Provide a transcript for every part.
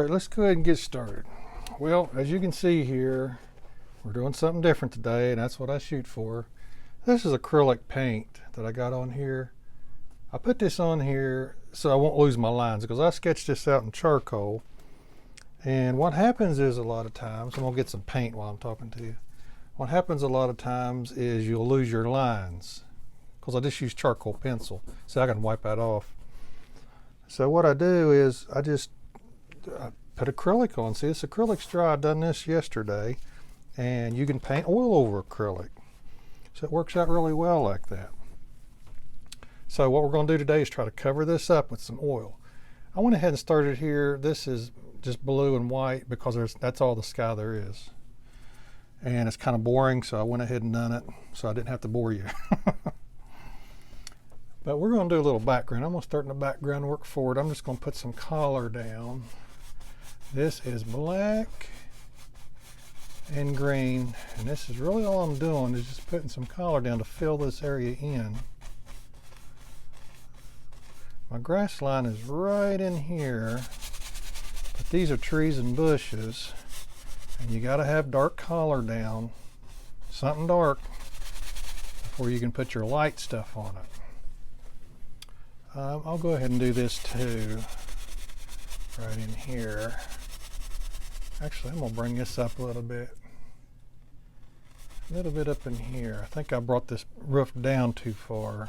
right, let's go ahead and get started. Well, as you can see here, we're doing something different today, and that's what I shoot for. This is acrylic paint that I got on here. I put this on here so I won't lose my lines, because I sketched this out in charcoal. And what happens is, a lot of times, I'm gonna get some paint while I'm talking to you. What happens a lot of times is you'll lose your lines, because I just use charcoal pencil, so I can wipe that off. So what I do is I put acrylic on. See, this acrylic's dry. I done this yesterday, and you can paint oil over acrylic. So it works out really well like that. So what we're going to do today is try to cover this up with some oil. I went ahead and started here. This is just blue and white because that's all the sky there is. And it's kind of boring, so I went ahead and done it so I didn't have to bore you. But we're going to do a little background. I'm going to start in the background, work forward. I'm just going to put some color down. This is black and green, and this is really all I'm doing is just putting some color down to fill this area in. My grass line is right in here, but these are trees and bushes, and you got to have dark color down, something dark, before you can put your light stuff on it. I'll go ahead and do this too, right in here. Actually, I'm going to bring this up a little bit up in here. I think I brought this roof down too far.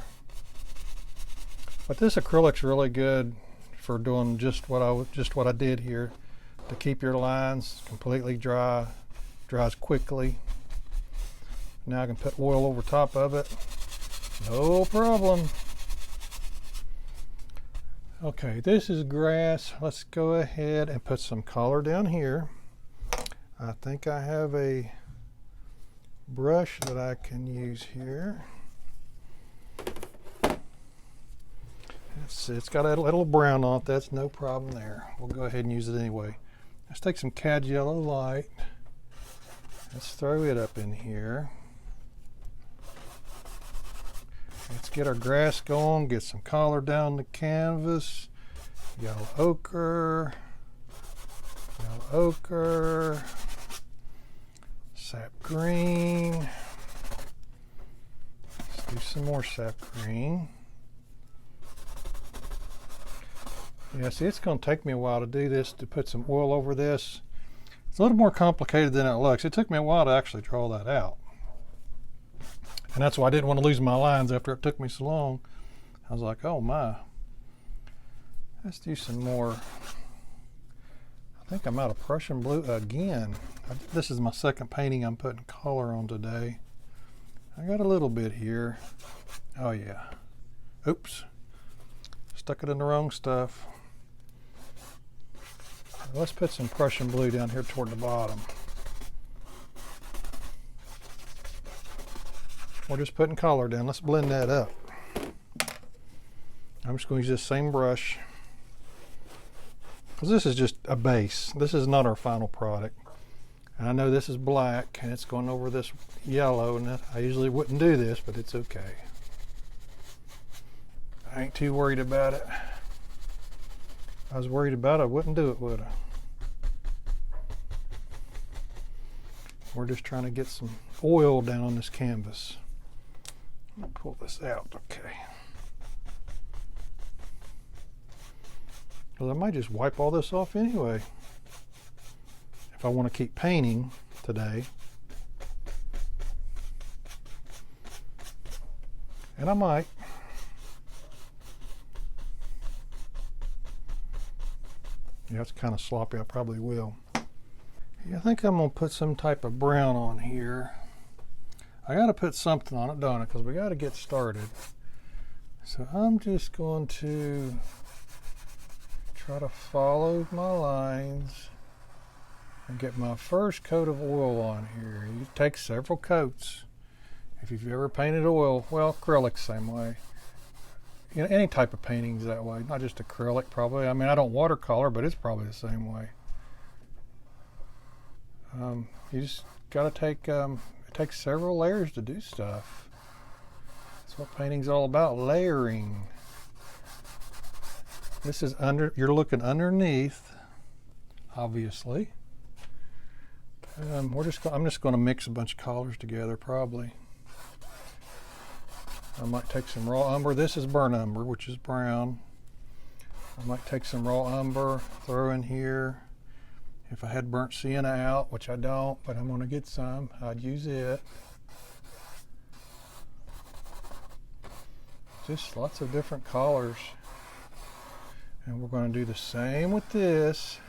But this acrylic's really good for doing just what I did here, to keep your lines completely dry, dries quickly. Now I can put oil over top of it, no problem. Okay, this is grass. Let's go ahead and put some color down here. I think I have a brush that I can use here. It's got a little brown on it. That's no problem there. We'll go ahead and use it anyway. Let's take some cad yellow light. Let's throw it up in here. Let's get our grass going, get some color down the canvas. Yellow ochre, sap green. Let's do some more sap green. Yeah, see, it's going to take me a while to do this, to put some oil over this. It's a little more complicated than it looks. It took me a while to actually draw that out. And that's why I didn't want to lose my lines after it took me so long. I was like, oh my. Let's do some more. I think I'm out of Prussian blue again. This is my second painting I'm putting color on today. I got a little bit here. Oh yeah. Oops. Stuck it in the wrong stuff. Let's put some Prussian blue down here toward the bottom. We're just putting color down. Let's blend that up. I'm just going to use this same brush, because this is just a base. This is not our final product. And I know this is black and it's going over this yellow, and I usually wouldn't do this, but it's okay. I ain't too worried about it. If I was worried about it, I wouldn't do it, would I? We're just trying to get some oil down on this canvas. Let me pull this out, okay. Well, I might just wipe all this off anyway, if I want to keep painting today. And I might. Yeah, it's kind of sloppy. I probably will. Yeah, I think I'm going to put some type of brown on here. I got to put something on it, don't I? Because we got to get started. So I'm just going to try to follow my lines and get my first coat of oil on here. You take several coats. If you've ever painted oil, well, acrylic's same way. You know, any type of painting's that way, not just acrylic probably. I mean, I don't watercolor, but it's probably the same way. You just got to take, it takes several layers to do stuff. That's what painting's all about, layering. This is you're looking underneath obviously. I'm just going to mix a bunch of colors together probably. I might take some raw umber. This is burnt umber, which is brown. I might take some raw umber, throw in here. If I had burnt sienna out, which I don't, but I'm going to get some, I'd use it. Just lots of different colors. And we're going to do the same with this.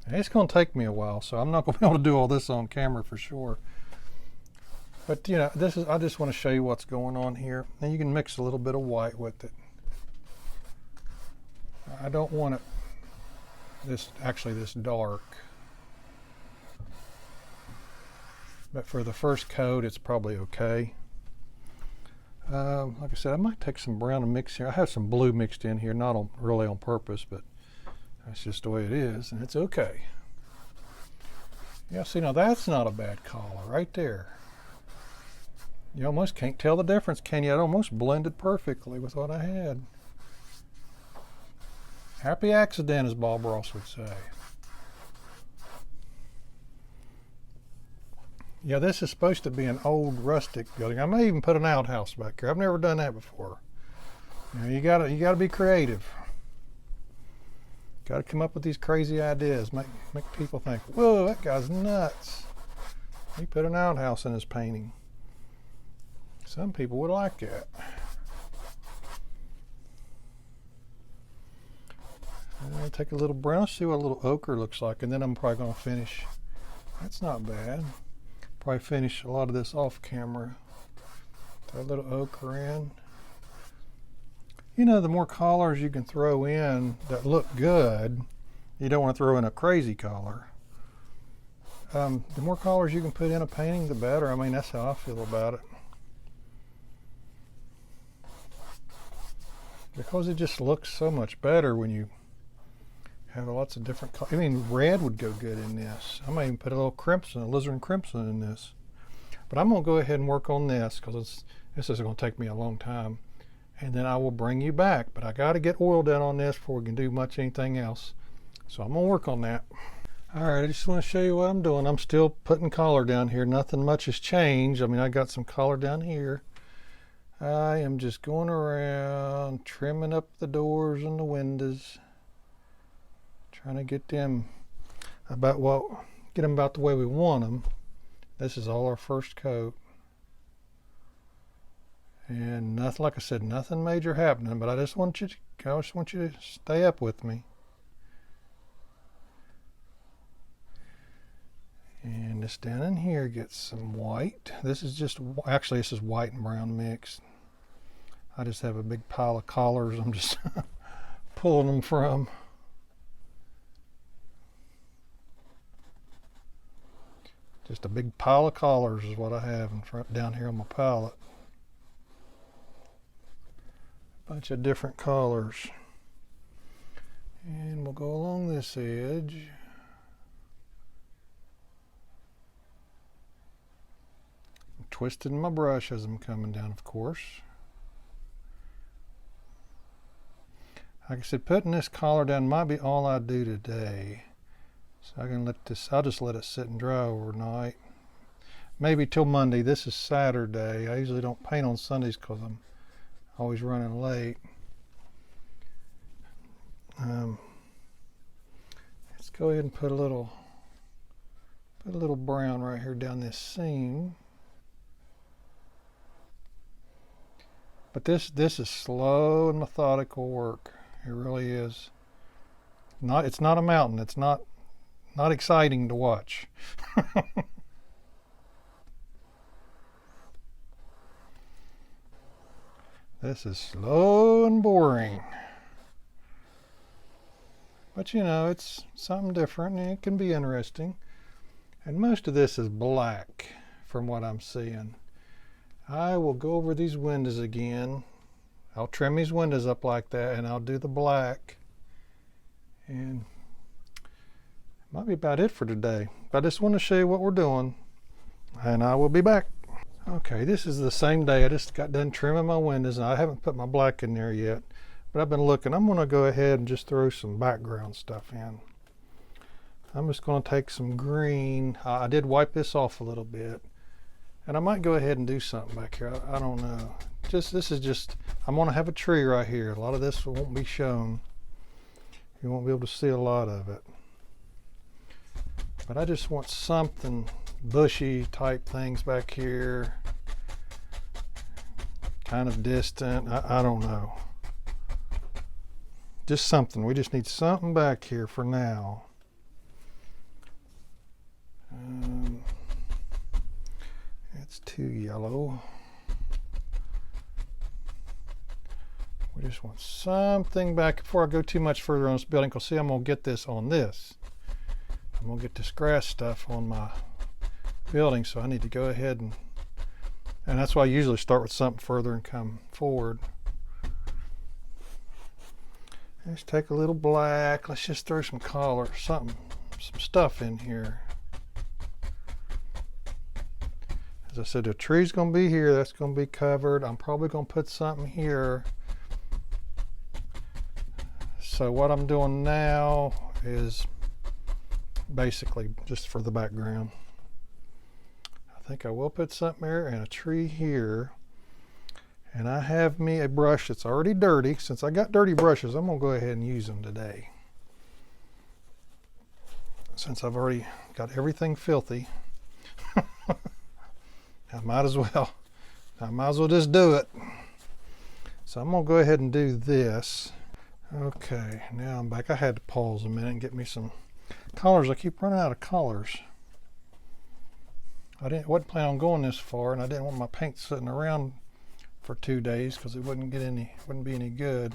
And it's going to take me a while, so I'm not going to be able to do all this on camera for sure. But you know, I just want to show you what's going on here. And you can mix a little bit of white with it. I don't want it this dark. But for the first coat, it's probably okay. Like I said, I might take some brown and mix here. I have some blue mixed in here, not really on purpose, but that's just the way it is, and it's okay. Yeah, see, now that's not a bad color right there. You almost can't tell the difference, can you? It almost blended perfectly with what I had. Happy accident, as Bob Ross would say. Yeah, this is supposed to be an old rustic building. I may even put an outhouse back here. I've never done that before. You know, you gotta be creative. Got to come up with these crazy ideas. Make people think, whoa, that guy's nuts. He put an outhouse in his painting. Some people would like that. I'll take a little brown, see what a little ochre looks like, and then I'm probably going to finish. That's not bad. Probably finish a lot of this off camera. Throw a little ochre in. You know, the more colors you can throw in that look good, you don't want to throw in a crazy color. The more colors you can put in a painting, the better. I mean, that's how I feel about it. Because it just looks so much better when you have lots of different colors. I mean, red would go good in this. I might even put a little crimson, alizarin crimson in this. But I'm going to go ahead and work on this because this is going to take me a long time. And then I will bring you back. But I got to get oil down on this before we can do much anything else. So I'm going to work on that. All right, I just want to show you what I'm doing. I'm still putting color down here. Nothing much has changed. I mean, I got some color down here. I am just going around trimming up the doors and the windows. Trying to get them about the way we want them. This is all our first coat. And nothing, like I said, nothing major happening, but I just want you to stay up with me. And just down in here, get some white. This is white and brown mixed. I just have a big pile of collars I'm just pulling them from. Just a big pile of collars is what I have down here on my palette. A bunch of different colors. And we'll go along this edge. I'm twisting my brush as I'm coming down, of course. Like I said, putting this collar down might be all I do today. So I'll just let it sit and dry overnight. Maybe till Monday. This is Saturday. I usually don't paint on Sundays because I'm always running late. Let's go ahead and put a little brown right here down this seam. But this is slow and methodical work. It really is. It's not a mountain. It's not exciting to watch. This is slow and boring. But you know, it's something different and it can be interesting. And most of this is black from what I'm seeing. I will go over these windows again. I'll trim these windows up like that and I'll do the black. And might be about it for today. But I just want to show you what we're doing. And I will be back. Okay, this is the same day. I just got done trimming my windows and I haven't put my black in there yet. But I've been looking. I'm going to go ahead and just throw some background stuff in. I'm just going to take some green. I did wipe this off a little bit. And I might go ahead and do something back here. I don't know. This is just, I'm going to have a tree right here. A lot of this won't be shown. You won't be able to see a lot of it. But I just want something bushy type things back here. Kind of distant. I don't know. Just something. We just need something back here for now. It's too yellow. We just want something back before I go too much further on this building, because see, I'm going to get this on this. I'm going to get this grass stuff on my building, so I need to go ahead and that's why I usually start with something further and come forward. Let's take a little black. Let's just throw some color, some stuff in here. As I said, the tree's going to be here. That's going to be covered. I'm probably going to put something here. So what I'm doing now is basically just for the background. I think I will put something there and a tree here. And I have me a brush that's already dirty. Since I got dirty brushes, I'm going to go ahead and use them today. Since I've already got everything filthy. I might as well just do it. So I'm going to go ahead and do this. Okay, now I'm back. I had to pause a minute and get me some colors. I keep running out of colors. Wasn't planning on going this far, and I didn't want my paint sitting around for 2 days because it wouldn't be any good.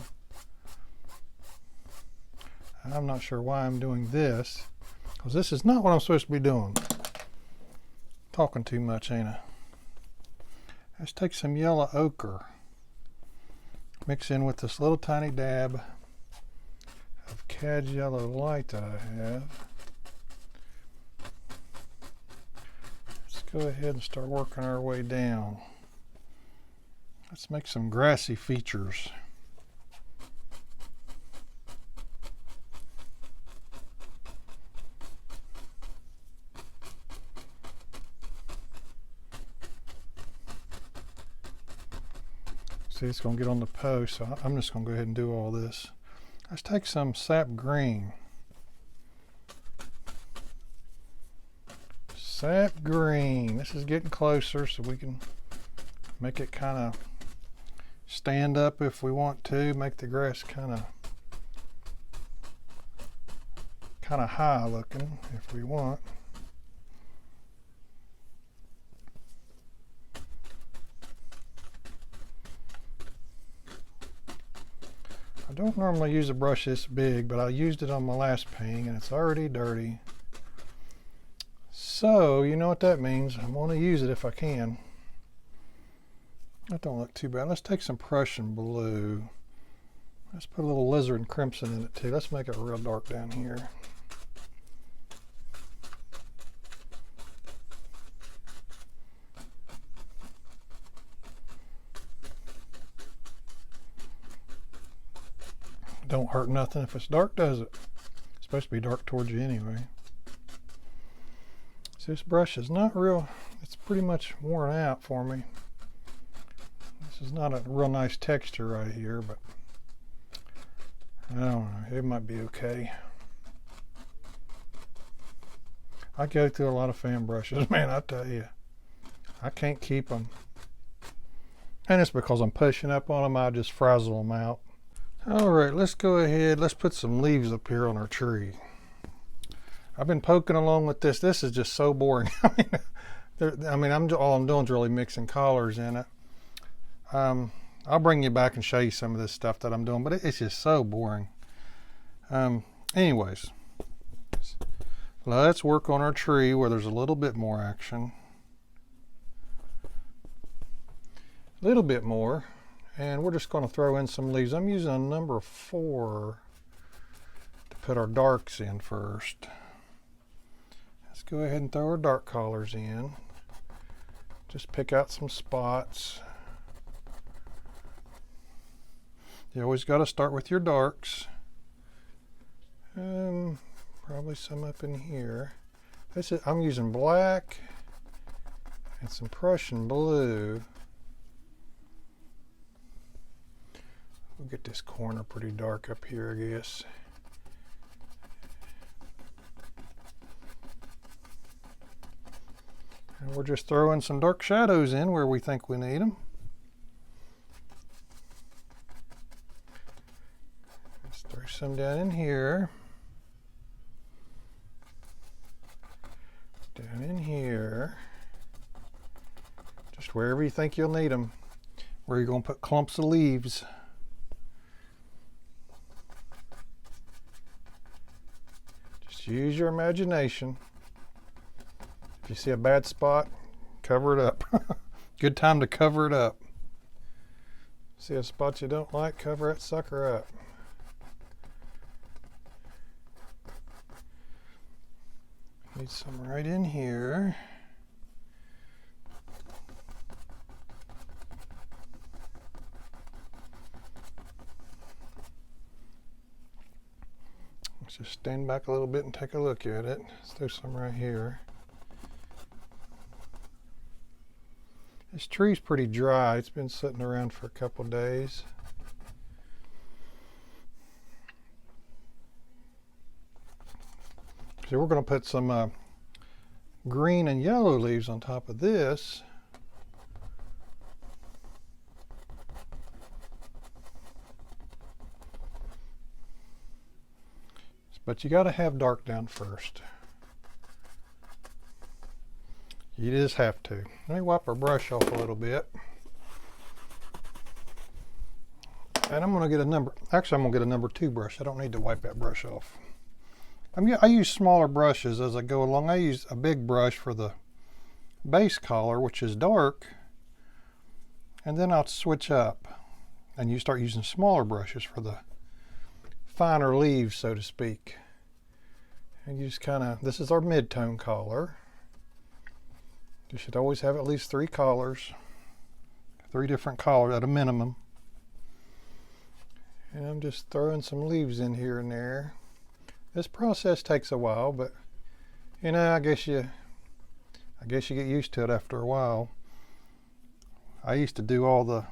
I'm not sure why I'm doing this, because this is not what I'm supposed to be doing. Talking too much, ain't I? Let's take some yellow ochre. Mix in with this little tiny dab of Cad Yellow Light that I have. Let's go ahead and start working our way down. Let's make some grassy features. See, it's going to get on the post, so I'm just going to go ahead and do all this. Let's take some sap green. Sap green. This is getting closer, so we can make it kind of stand up if we want to. Make the grass kind of high looking if we want. I don't normally use a brush this big, but I used it on my last painting and it's already dirty. So, you know what that means. I'm going to use it if I can. That don't look too bad. Let's take some Prussian blue. Let's put a little alizarin crimson in it too. Let's make it real dark down here. Don't hurt nothing if it's dark, does it? It's supposed to be dark towards you anyway. So this brush is not real, it's pretty much worn out for me. This is not a real nice texture right here, but I don't know, it might be okay. I go through a lot of fan brushes, man, I tell you. I can't keep them. And it's because I'm pushing up on them, I just frazzle them out. All right, let's go ahead. Let's put some leaves up here on our tree. I've been poking along with this. This is just so boring. All I'm doing is really mixing colors in it. I'll bring you back and show you some of this stuff that I'm doing, but it's just so boring. Anyways, let's work on our tree where there's a little bit more action. A little bit more. And we're just going to throw in some leaves. I'm using a number 4 to put our darks in first. Let's go ahead and throw our dark colors in. Just pick out some spots. You always got to start with your darks. Probably some up in here. I'm using black and some Prussian blue. We'll get this corner pretty dark up here, I guess. And we're just throwing some dark shadows in where we think we need them. Let's throw some down in here. Down in here. Just wherever you think you'll need them. Where you're going to put clumps of leaves. Just use your imagination. If you see a bad spot, cover it up. Good time to cover it up. See a spot you don't like, cover that sucker up. Need some right in here. Let's just stand back a little bit and take a look at it. Let's throw some right here. This tree's pretty dry. It's been sitting around for a couple days. So we're going to put some green and yellow leaves on top of this. But you got to have dark down first. You just have to. Let me wipe our brush off a little bit. And I'm going to get a number, actually I'm going to get a number 2 brush. I don't need to wipe that brush off. I use smaller brushes as I go along. I use a big brush for the base color, which is dark. And then I'll switch up. And you start using smaller brushes for the finer leaves, so to speak. And you just kind of, this is our mid-tone color. You should always have at least 3 colors, 3 different colors at a minimum. And I'm just throwing some leaves in here and there. This process takes a while, but you know, I guess you get used to it after a while. I used to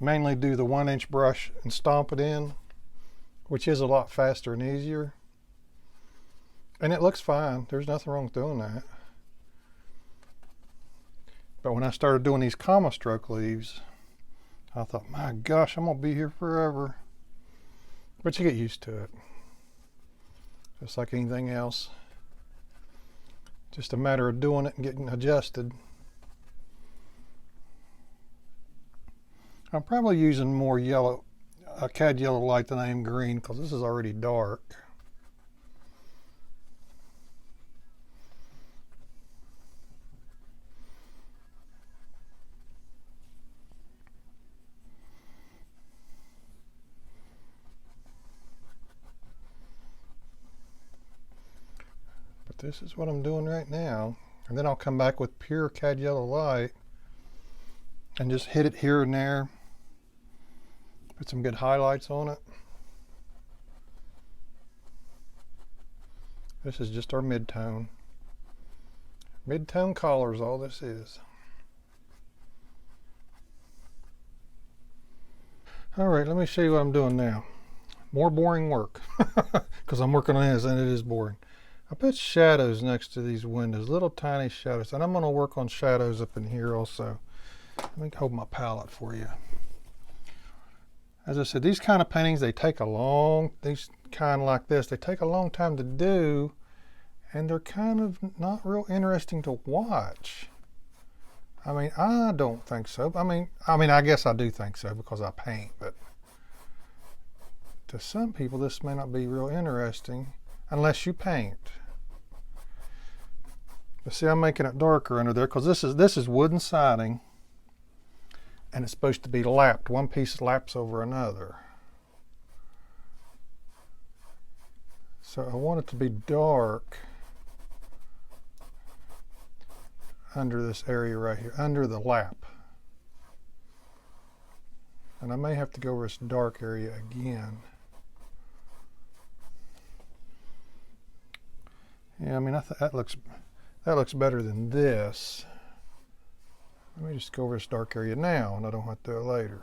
mainly do the 1-inch brush and stomp it in, which is a lot faster and easier. And it looks fine. There's nothing wrong with doing that. But when I started doing these comma stroke leaves, I thought, my gosh, I'm going to be here forever. But you get used to it. Just like anything else. Just a matter of doing it and getting adjusted. I'm probably using more yellow, cad yellow light than I am green, because this is already dark. This is what I'm doing right now, and then I'll come back with pure cad yellow light and just hit it here and there, put some good highlights on it. This is just our mid-tone color is all this is. All right, let me show you what I'm doing now. More boring work because I'm working on this and it is boring. I put shadows next to these windows, little tiny shadows, and I'm going to work on shadows up in here also. Let me hold my palette for you. As I said, these kind of paintings, these kind like this, they take a long time to do, and they're kind of not real interesting to watch. I mean, I don't think so. I mean, I guess I do think so because I paint, but to some people, this may not be real interesting. Unless you paint. But see, I'm making it darker under there because this is wooden siding, and it's supposed to be lapped. One piece laps over another. So I want it to be dark under this area right here, under the lap. And I may have to go over this dark area again. Yeah, I mean, that looks better than this. Let me just go over this dark area now, and I don't have to do it later.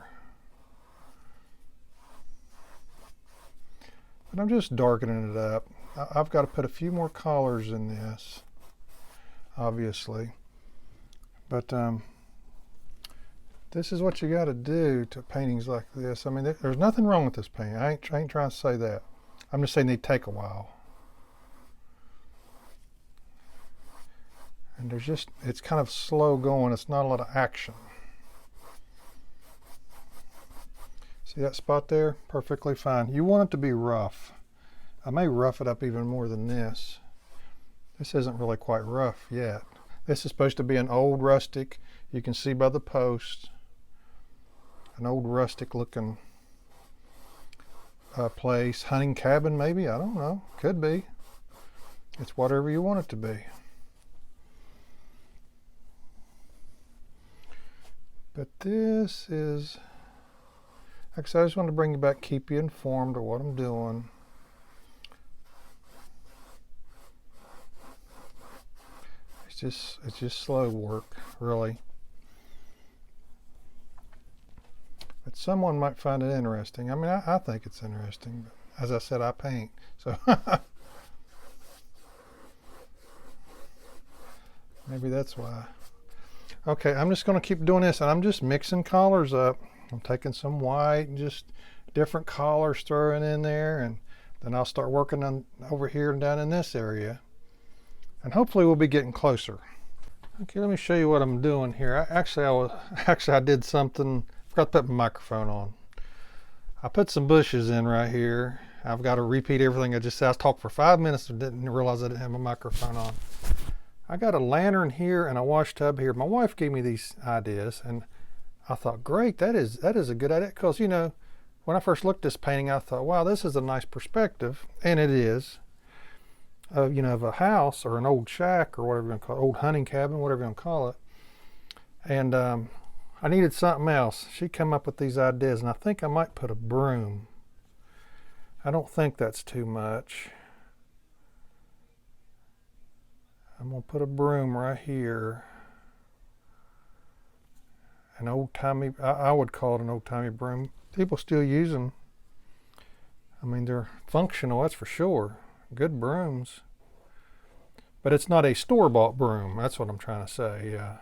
But I'm just darkening it up. I've got to put a few more colors in this, obviously. But this is what you got to do to paintings like this. I mean, there's nothing wrong with this painting. I ain't trying to say that. I'm just saying they take a while. And it's kind of slow going. It's not a lot of action. See that spot there? Perfectly fine. You want it to be rough. I may rough it up even more than this. This isn't really quite rough yet. This is supposed to be an old rustic. You can see by the post. An old rustic looking place. Hunting cabin maybe? I don't know. Could be. It's whatever you want it to be. But this is, like I said, I just wanted to bring you back, keep you informed of what I'm doing. It's just slow work, really. But someone might find it interesting. I mean, I think it's interesting. But as I said, I paint, so maybe that's why. Okay, I'm just going to keep doing this, and I'm just mixing colors up. I'm taking some white and just different colors throwing in there, and then I'll start working on over here and down in this area. And hopefully we'll be getting closer. Okay, let me show you what I'm doing here. I did something. I forgot to put my microphone on. I put some bushes in right here. I've got to repeat everything I just said. I talked for 5 minutes and didn't realize I didn't have my microphone on. I got a lantern here and a wash tub here. My wife gave me these ideas, and I thought, great, that is a good idea. Because, you know, when I first looked at this painting, I thought, wow, this is a nice perspective, and it is. You know, of a house or an old shack or whatever you're going to call it, old hunting cabin, whatever you're going to call it. And I needed something else. She came up with these ideas, and I think I might put a broom. I don't think that's too much. I'm going to put a broom right here. An old-timey, I would call it an old-timey broom. People still use them. I mean, they're functional, that's for sure. Good brooms. But it's not a store-bought broom. That's what I'm trying to say, yeah.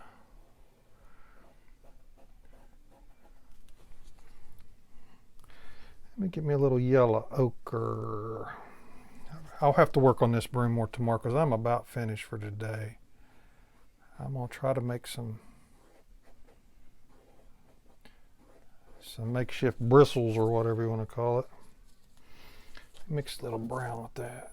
Let me get me a little yellow ochre. I'll have to work on this broom more tomorrow because I'm about finished for today. I'm going to try to make some makeshift bristles or whatever you want to call it. Mix a little brown with that.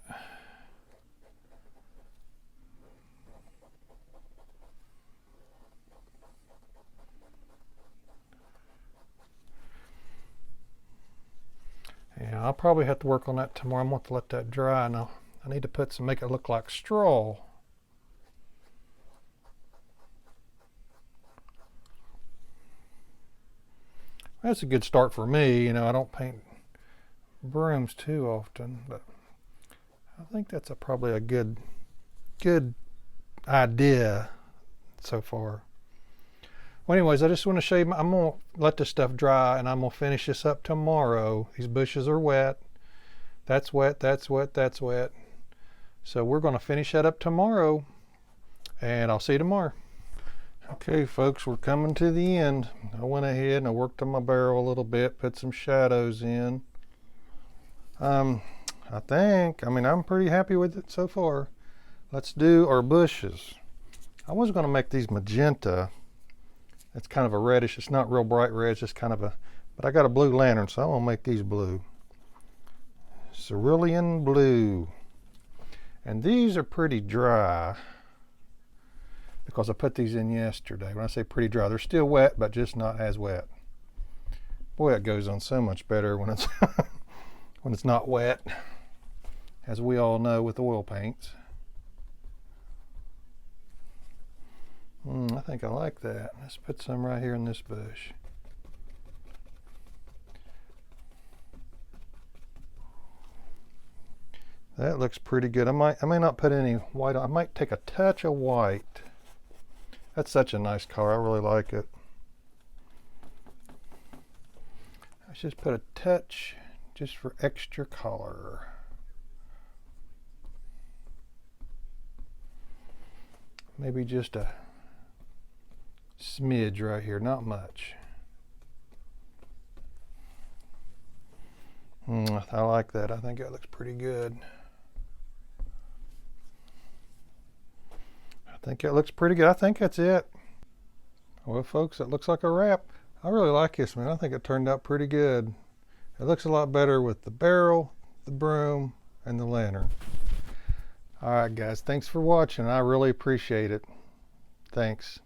Yeah, I'll probably have to work on that tomorrow. I'm going to let that dry now. I need to put some, make it look like straw. That's a good start for me. You know, I don't paint brooms too often, but I think that's probably a good idea so far. Well, anyways, I just want to show you, I'm going to let this stuff dry, and I'm going to finish this up tomorrow. These bushes are wet. That's wet, that's wet, that's wet. So we're going to finish that up tomorrow, and I'll see you tomorrow. Okay, folks, we're coming to the end. I went ahead and I worked on my barrel a little bit, put some shadows in. I'm pretty happy with it so far. Let's do our bushes. I was going to make these magenta. It's kind of a reddish. It's not real bright red. It's just kind of but I got a blue lantern, so I'm going to make these blue. Cerulean blue. And these are pretty dry because I put these in yesterday. When I say pretty dry, they're still wet, but just not as wet. Boy, it goes on so much better when it's when it's not wet, as we all know with oil paints. I think I like that. Let's put some right here in this bush. That looks pretty good. I may not put any white on. I might take a touch of white. That's such a nice color. I really like it. Let's just put a touch just for extra color. Maybe just a smidge right here, not much. I like that. I think that looks pretty good. I think it looks pretty good. I think that's it. Well, folks, it looks like a wrap. I really like this, man. I think it turned out pretty good. It looks a lot better with the barrel, the broom, and the lantern. All right, guys. Thanks for watching. I really appreciate it. Thanks.